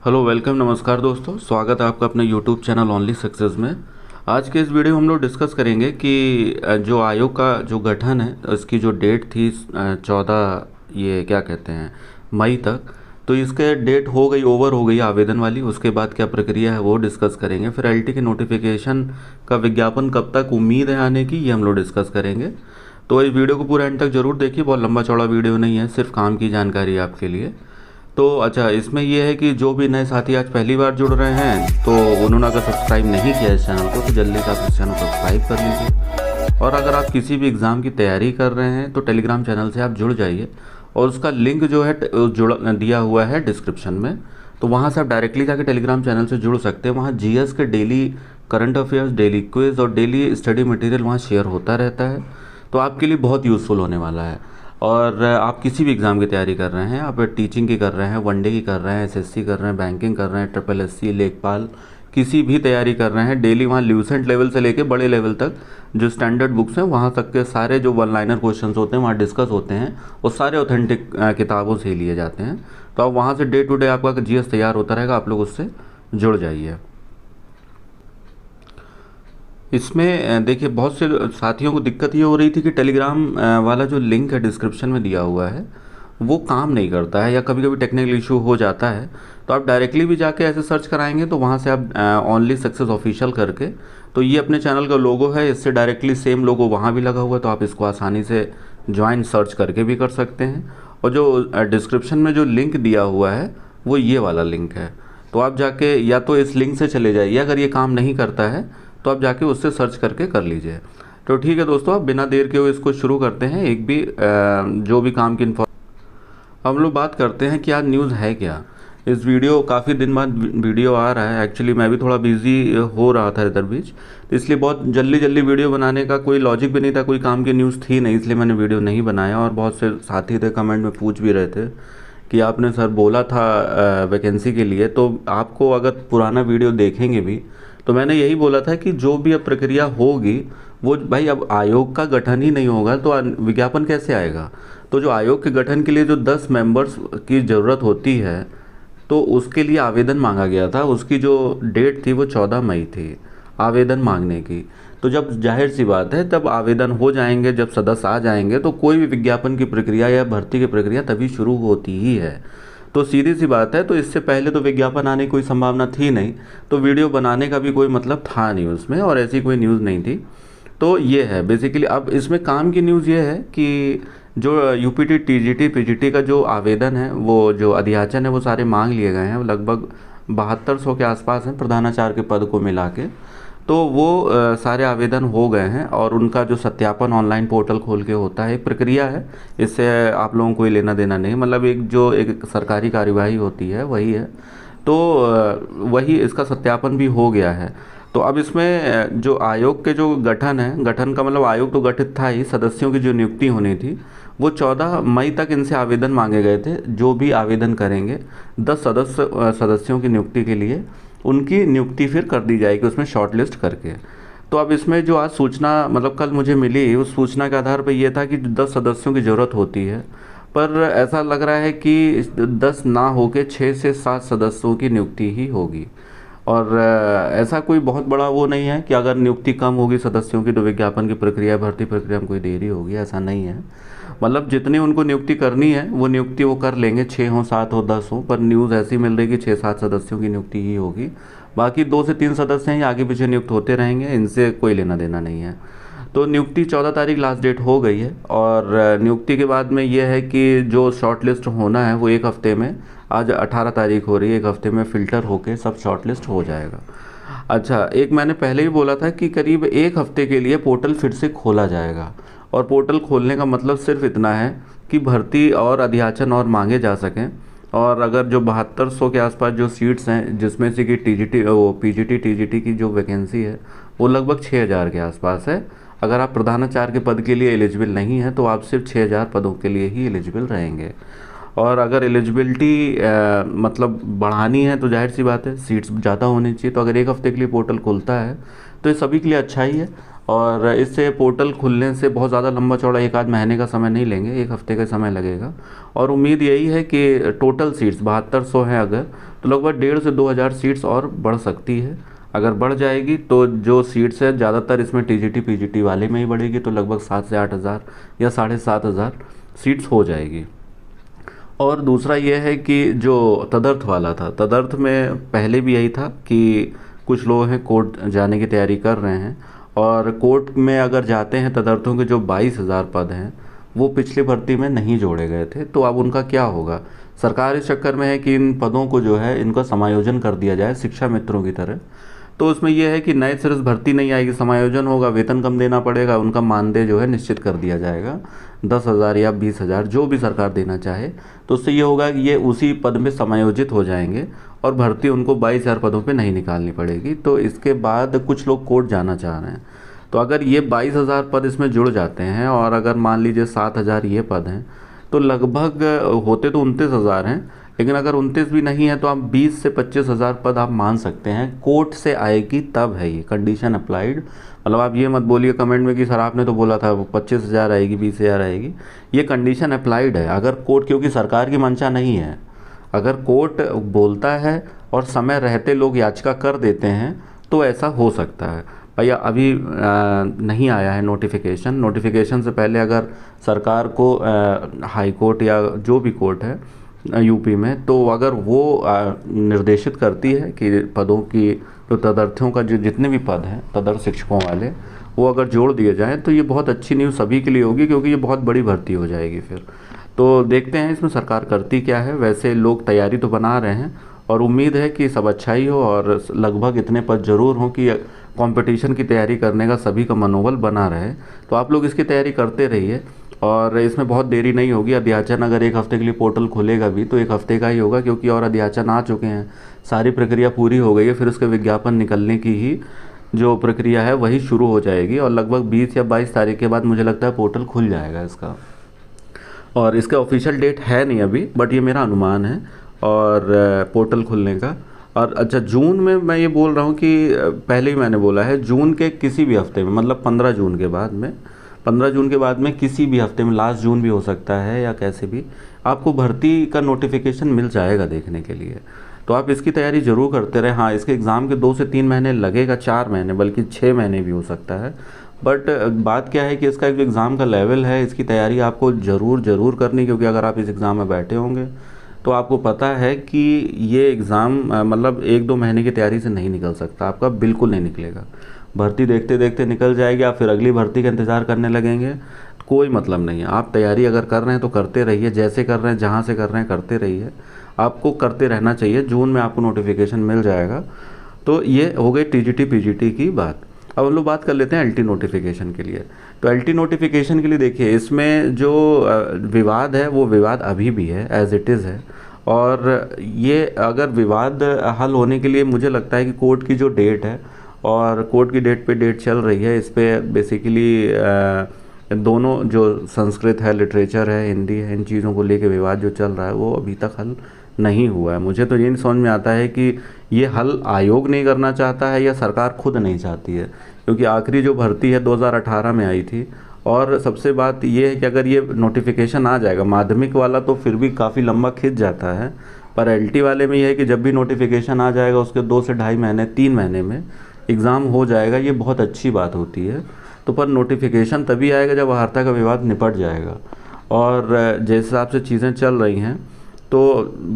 Hello welcome नमस्कार दोस्तों, स्वागत है आपका अपने यूट्यूब चैनल ओनली सक्सेस में। आज के इस वीडियो में हम लोग डिस्कस करेंगे कि जो आयोग का जो गठन है इसकी जो डेट थी 14 ये क्या कहते हैं मई तक, तो इसके डेट हो गई, ओवर हो गई आवेदन वाली। उसके बाद क्या प्रक्रिया है वो डिस्कस करेंगे। फिर एलटी के नोटिफिकेशन का विज्ञापन कब तक उम्मीद है आने की, ये हम लोग डिस्कस करेंगे। तो इस वीडियो को पूरा एंड तक जरूर देखिए, बहुत लंबा चौड़ा वीडियो नहीं है, सिर्फ काम की जानकारी है आपके लिए। तो अच्छा, इसमें ये है कि जो भी नए साथी आज पहली बार जुड़ रहे हैं तो उन्होंने अगर सब्सक्राइब नहीं किया इस चैनल को तो जल्दी से आप इस चैनल को सब्सक्राइब कर लीजिए। और अगर आप किसी भी एग्ज़ाम की तैयारी कर रहे हैं तो टेलीग्राम चैनल से आप जुड़ जाइए, और उसका लिंक जो है जुड़ दिया हुआ है डिस्क्रिप्शन में। तो वहाँ से आप डायरेक्टली जाकर टेलीग्राम चैनल से जुड़ सकते हैं। वहाँ जीएस के daily current affairs, daily quiz और डेली स्टडी मटेरियल वहाँ शेयर होता रहता है। तो आपके लिए बहुत यूज़फुल होने वाला है। और आप किसी भी एग्ज़ाम की तैयारी कर रहे हैं, आप टीचिंग की कर रहे हैं, वनडे की कर रहे हैं, एसएससी कर रहे हैं, बैंकिंग कर रहे हैं, ट्रिपल एससी, लेखपाल, किसी भी तैयारी कर रहे हैं, डेली वहाँ ल्यूसेंट लेवल से लेके बड़े लेवल तक जो स्टैंडर्ड बुक्स हैं वहाँ तक के सारे जो वन लाइनर क्वेश्चंस होते हैं वहाँ डिस्कस होते हैं, वो सारे ऑथेंटिक किताबों से लिए जाते हैं। तो आप वहाँ से डे टू डे आपका जीएस तैयार होता रहेगा, आप लोग उससे जुड़ जाइए। इसमें देखिए, बहुत से साथियों को दिक्कत ये हो रही थी कि टेलीग्राम वाला जो लिंक है डिस्क्रिप्शन में दिया हुआ है वो काम नहीं करता है, या कभी कभी टेक्निकल इशू हो जाता है। तो आप डायरेक्टली भी जाके ऐसे सर्च कराएंगे तो वहाँ से आप ओनली सक्सेस ऑफिशियल करके, तो ये अपने चैनल का लोगो है, इससे डायरेक्टली सेम लोगो वहाँ भी लगा हुआ है, तो आप इसको आसानी से ज्वाइन सर्च करके भी कर सकते हैं। और जो डिस्क्रिप्शन में जो लिंक दिया हुआ है वो ये वाला लिंक है। तो आप जाके या तो इस लिंक से चले जाइए, अगर ये काम नहीं करता है तो आप जाके उससे सर्च करके कर लीजिए। तो ठीक है दोस्तों, अब बिना देर के हुए इसको शुरू करते हैं। एक भी जो भी काम की हम लोग बात करते हैं कि आज न्यूज़ है क्या। इस वीडियो काफ़ी दिन बाद वीडियो आ रहा है। एक्चुअली मैं भी थोड़ा बिजी हो रहा था इधर बीच, तो इसलिए बहुत जल्दी जल्दी वीडियो बनाने का कोई लॉजिक भी नहीं था, कोई काम की न्यूज़ थी नहीं, इसलिए मैंने वीडियो नहीं बनाया। और बहुत से साथी थे कमेंट में पूछ भी रहे थे कि आपने सर बोला था वैकेंसी के लिए, तो आपको अगर पुराना वीडियो देखेंगे भी तो मैंने यही बोला था कि जो भी अब प्रक्रिया होगी वो भाई, अब आयोग का गठन ही नहीं होगा तो विज्ञापन कैसे आएगा। तो जो आयोग के गठन के लिए जो 10 मेंबर्स की ज़रूरत होती है तो उसके लिए आवेदन मांगा गया था। उसकी जो डेट थी वो 14 मई थी आवेदन मांगने की। तो जब जाहिर सी बात है तब आवेदन हो जाएंगे, जब सदस्य आ जाएंगे तो कोई भी विज्ञापन की प्रक्रिया या भर्ती की प्रक्रिया तभी शुरू होती ही है। तो सीधी सी बात है, तो इससे पहले तो विज्ञापन आने की कोई संभावना थी नहीं, तो वीडियो बनाने का भी कोई मतलब था नहीं उसमें, और ऐसी कोई न्यूज़ नहीं थी। तो ये है बेसिकली। अब इसमें काम की न्यूज़ ये है कि जो यूपीटी, टीजीटी, पीजीटी का जो आवेदन है, वो जो अध्याचन है वो सारे मांग लिए गए हैं। लगभग 7200 के आसपास हैं प्रधानाचार्य के पद को मिला के। तो वो सारे आवेदन हो गए हैं, और उनका जो सत्यापन ऑनलाइन पोर्टल खोल के होता है, एक प्रक्रिया है, इससे आप लोगों को कोई लेना देना नहीं, मतलब एक सरकारी कार्यवाही होती है वही है। तो वही इसका सत्यापन भी हो गया है। तो अब इसमें जो आयोग के जो गठन है, गठन का मतलब आयोग तो गठित था ही, सदस्यों की जो नियुक्ति होनी थी वो 14 मई तक इनसे आवेदन मांगे गए थे। जो भी आवेदन करेंगे 10 सदस्यों की नियुक्ति के लिए, उनकी नियुक्ति फिर कर दी जाएगी उसमें शॉर्टलिस्ट करके। तो अब इसमें जो आज सूचना मतलब कल मुझे मिली, उस सूचना के आधार पर यह था कि 10 सदस्यों की ज़रूरत होती है, पर ऐसा लग रहा है कि 10 ना होके 6 से 7 सदस्यों की नियुक्ति ही होगी। और ऐसा कोई बहुत बड़ा वो नहीं है कि अगर नियुक्ति कम होगी सदस्यों की तो विज्ञापन की प्रक्रिया, भर्ती प्रक्रिया में कोई देरी होगी, ऐसा नहीं है। मतलब जितनी उनको नियुक्ति करनी है वो नियुक्ति वो कर लेंगे, 6 हो, 7 हो, 10 हो, पर न्यूज़ ऐसी मिल रही कि 6-7 सदस्यों की नियुक्ति ही होगी। बाकी 2 से 3 सदस्य हैं, आगे पीछे नियुक्त होते रहेंगे, इनसे कोई लेना देना नहीं है। तो नियुक्ति 14 तारीख लास्ट डेट हो गई है, और नियुक्ति के बाद में ये है कि जो शॉर्ट लिस्ट होना है वो 1 हफ्ते में, आज 18 तारीख हो रही है, 1 हफ्ते में फ़िल्टर होके सब शॉर्ट लिस्ट हो जाएगा। अच्छा, एक मैंने पहले ही बोला था कि करीब 1 हफ्ते के लिए पोर्टल फिर से खोला जाएगा, और पोर्टल खोलने का मतलब सिर्फ इतना है कि भर्ती और अध्याचन और मांगे जा सकें। और अगर जो 7200 के आसपास जो सीट्स हैं, जिसमें से कि पीजीटी टीजीटी की जो वैकेंसी है वो लगभग 6000 के आसपास है। अगर आप प्रधानाचार्य के पद के लिए एलिजिबल नहीं हैं तो आप सिर्फ 6000 पदों के लिए ही एलिजिबल रहेंगे। और अगर एलिजिबिलिटी मतलब बढ़ानी है तो जाहिर सी बात है सीट्स ज़्यादा होनी चाहिए। तो अगर 1 हफ्ते के लिए पोर्टल खुलता है तो ये सभी के लिए अच्छा ही है। और इससे पोर्टल खुलने से बहुत ज़्यादा लंबा चौड़ा एक आध महीने का समय नहीं लेंगे, एक हफ्ते का समय लगेगा। और उम्मीद यही है कि टोटल सीट्स 7200 हैं अगर, तो लगभग 1,500 से 2,000 सीट्स और बढ़ सकती है। अगर बढ़ जाएगी तो जो सीट्स है ज़्यादातर इसमें टीजीटी पीजीटी वाले में ही बढ़ेगी, तो लगभग 7 से 8 हज़ार या 7,500 सीट्स हो जाएगी। और दूसरा ये है कि जो तदर्थ वाला था, तदर्थ में पहले भी यही था कि कुछ लोग हैं कोर्ट जाने की तैयारी कर रहे हैं, और कोर्ट में अगर जाते हैं तदर्थों के जो 22,000 पद हैं वो पिछली भर्ती में नहीं जोड़े गए थे, तो अब उनका क्या होगा। सरकार इस चक्कर में है कि इन पदों को जो है इनका समायोजन कर दिया जाए शिक्षा मित्रों की तरह। तो उसमें यह है कि नए सिरे से भर्ती नहीं आएगी, समायोजन होगा, वेतन कम देना पड़ेगा, उनका मानदेय जो है निश्चित कर दिया जाएगा 10,000 या 20,000 जो भी सरकार देना चाहे। तो उससे ये होगा कि ये उसी पद में समायोजित हो जाएंगे और भर्ती उनको 22,000 पदों पे नहीं निकालनी पड़ेगी। तो इसके बाद कुछ लोग कोर्ट जाना चाह रहे हैं, तो अगर ये 22,000 पद इसमें जुड़ जाते हैं और अगर मान लीजिए 7,000 ये पद हैं, तो लगभग होते तो 29,000 हैं, लेकिन अगर 29 भी नहीं है तो आप 20 से 25,000 पद आप मान सकते हैं कोर्ट से आएगी, तब है ये कंडीशन अप्लाइड। मतलब आप ये मत बोलिए कमेंट में कि सर आपने तो बोला था 25,000 आएगी 20,000 आएगी, ये कंडीशन अप्लाइड है। अगर कोर्ट, क्योंकि सरकार की मंशा नहीं है, अगर कोर्ट बोलता है और समय रहते लोग याचिका कर देते हैं तो ऐसा हो सकता है। भैया अभी नहीं आया है नोटिफिकेशन, नोटिफिकेशन से पहले अगर सरकार को हाई कोर्ट या जो भी कोर्ट है यूपी में, तो अगर वो निर्देशित करती है कि पदों की जो तदर्थियों का जो जितने भी पद हैं तदर्थ शिक्षकों वाले, वो अगर जोड़ दिए जाएँ तो ये बहुत अच्छी न्यूज़ सभी के लिए होगी, क्योंकि ये बहुत बड़ी भर्ती हो जाएगी फिर। तो देखते हैं इसमें सरकार करती क्या है। वैसे लोग तैयारी तो बना रहे हैं और उम्मीद है कि सब अच्छा ही हो और लगभग इतने पद जरूर हों कि कंपटीशन की तैयारी करने का सभी का मनोबल बना रहे। तो आप लोग इसकी तैयारी करते रहिए और इसमें बहुत देरी नहीं होगी। अध्याचन अगर एक हफ्ते के लिए पोर्टल खुलेगा भी तो एक हफ्ते का ही होगा, क्योंकि और अध्याचन आ चुके हैं, सारी प्रक्रिया पूरी हो गई है। फिर उसके विज्ञापन निकलने की ही जो प्रक्रिया है वही शुरू हो जाएगी और लगभग 20 या 22 तारीख के बाद मुझे लगता है पोर्टल खुल जाएगा इसका। और इसका ऑफिशियल डेट है नहीं अभी, बट ये मेरा अनुमान है और पोर्टल खुलने का। और अच्छा, जून में मैं ये बोल रहा हूँ कि पहले ही मैंने बोला है, जून के किसी भी हफ्ते में, मतलब 15 जून के बाद में, 15 जून के बाद में किसी भी हफ्ते में, लास्ट जून भी हो सकता है या कैसे भी, आपको भर्ती का नोटिफिकेशन मिल जाएगा देखने के लिए। तो आप इसकी तैयारी ज़रूर करते रहे। हाँ, इसके एग्ज़ाम के 2 से 3 महीने लगेगा, 4 महीने बल्कि 6 महीने भी हो सकता है। बट बात क्या है कि इसका एक एग्ज़ाम का लेवल है, इसकी तैयारी आपको ज़रूर करनी, क्योंकि अगर आप इस एग्ज़ाम में बैठे होंगे तो आपको पता है कि ये एग्ज़ाम मतलब 1-2 महीने की तैयारी से नहीं निकल सकता, आपका बिल्कुल नहीं निकलेगा। भर्ती देखते देखते निकल जाएगी, आप फिर अगली भर्ती का इंतज़ार करने लगेंगे, कोई मतलब नहीं है। आप तैयारी अगर कर रहे हैं तो करते रहिए, जैसे कर रहे हैं, जहाँ से कर रहे हैं करते रहिए, आपको करते रहना चाहिए। जून में आपको नोटिफिकेशन मिल जाएगा। तो ये हो गई टीजीटी पीजीटी की बात। अब हम लोग बात कर लेते हैं एलटी नोटिफिकेशन के लिए। तो एलटी नोटिफिकेशन के लिए देखिए, इसमें जो विवाद है वो विवाद अभी भी है, एज इट इज़ है। और ये अगर विवाद हल होने के लिए मुझे लगता है कि कोर्ट की जो डेट है, और कोर्ट की डेट पे डेट चल रही है, इस पे बेसिकली दोनों जो संस्कृत है, लिटरेचर है, हिंदी है, इन चीज़ों को लेके विवाद जो चल रहा है वो अभी तक हल नहीं हुआ है। मुझे तो ये नहीं समझ में आता है कि ये हल आयोग नहीं करना चाहता है या सरकार खुद नहीं चाहती है, क्योंकि आखिरी जो भर्ती है 2018 में आई थी। और सबसे बात ये है कि अगर ये नोटिफिकेशन आ जाएगा माध्यमिक वाला तो फिर भी काफ़ी लंबा खिंच जाता है, पर एलटी वाले में ये है कि जब भी नोटिफिकेशन आ जाएगा उसके 2 से ढाई महीने 3 महीने में एग्ज़ाम हो जाएगा, ये बहुत अच्छी बात होती है। तो पर नोटिफिकेशन तभी आएगा जब अर्हता का विवाद निपट जाएगा। और जिस हिसाब से चीज़ें चल रही हैं तो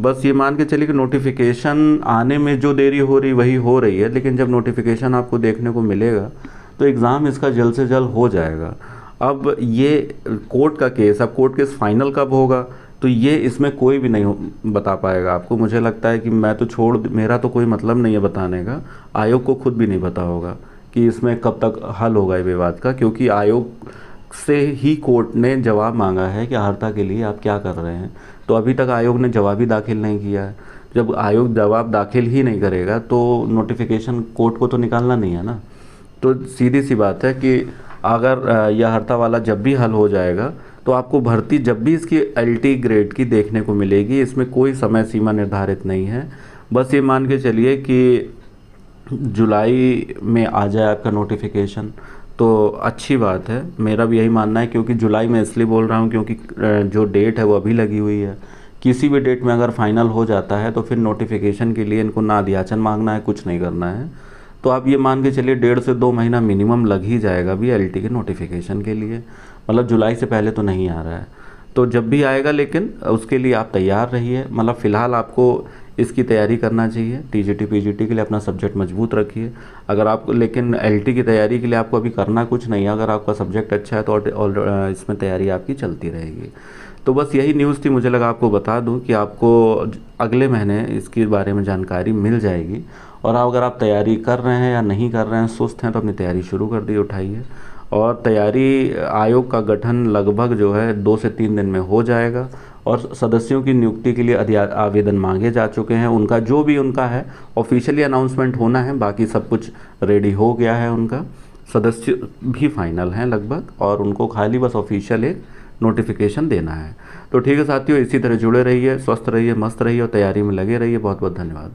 बस ये मान के चलिए कि नोटिफिकेशन आने में जो देरी हो रही वही हो रही है, लेकिन जब नोटिफिकेशन आपको देखने को मिलेगा तो एग्ज़ाम इसका जल्द से जल्द हो जाएगा। अब ये कोर्ट का केस, अब कोर्ट केस फाइनल कब होगा तो ये इसमें कोई भी नहीं बता पाएगा आपको। मुझे लगता है कि मैं तो मेरा तो कोई मतलब नहीं है बताने का, आयोग को खुद भी नहीं पता होगा कि इसमें कब तक हल होगा ये विवाद का, क्योंकि आयोग से ही कोर्ट ने जवाब मांगा है कि अर्हता के लिए आप क्या कर रहे हैं। तो अभी तक आयोग ने जवाब ही दाखिल नहीं किया है। जब आयोग जवाब दाखिल ही नहीं करेगा तो नोटिफिकेशन कोर्ट को तो निकालना नहीं है ना। तो सीधी सी बात है कि अगर यह अर्हता वाला जब भी हल हो जाएगा तो आपको भर्ती जब भी इसकी एलटी ग्रेड की देखने को मिलेगी। इसमें कोई समय सीमा निर्धारित नहीं है। बस ये मान के चलिए कि जुलाई में आ जाए आपका नोटिफिकेशन तो अच्छी बात है, मेरा भी यही मानना है, क्योंकि जुलाई में इसलिए बोल रहा हूँ क्योंकि जो डेट है वो अभी लगी हुई है। किसी भी डेट में अगर फाइनल हो जाता है तो फिर नोटिफिकेशन के लिए इनको ना अध्याचन मांगना है, कुछ नहीं करना है। तो आप ये मान के चलिए 1.5 से 2 महीना मिनिमम लग ही जाएगा अभी एलटी के नोटिफिकेशन के लिए, मतलब जुलाई से पहले तो नहीं आ रहा है। तो जब भी आएगा लेकिन उसके लिए आप तैयार रहिए, मतलब फ़िलहाल आपको इसकी तैयारी करना चाहिए। टीजीटी पीजीटी के लिए अपना सब्जेक्ट मजबूत रखिए। अगर आप लेकिन एलटी की तैयारी के लिए आपको अभी करना कुछ नहीं है, अगर आपका सब्जेक्ट अच्छा है तो इसमें तैयारी आपकी चलती रहेगी। तो बस यही न्यूज़ थी, मुझे लगा आपको बता दूं कि आपको अगले महीने इसके बारे में जानकारी मिल जाएगी। और अगर आप तैयारी कर रहे हैं या नहीं कर रहे हैं, सुस्त हैं, तो अपनी तैयारी शुरू कर दी उठाइए। और तैयारी आयोग का गठन लगभग जो है 2 से 3 दिन में हो जाएगा। और सदस्यों की नियुक्ति के लिए आवेदन मांगे जा चुके हैं। उनका जो भी उनका है ऑफिशियली अनाउंसमेंट होना है, बाकी सब कुछ रेडी हो गया है। उनका सदस्य भी फाइनल हैं लगभग, और उनको खाली बस ऑफिशियल एक नोटिफिकेशन देना है। तो ठीक है साथियों, इसी तरह जुड़े रहिए, स्वस्थ रहिए, मस्त रहिए और तैयारी में लगे रहिए। बहुत बहुत धन्यवाद।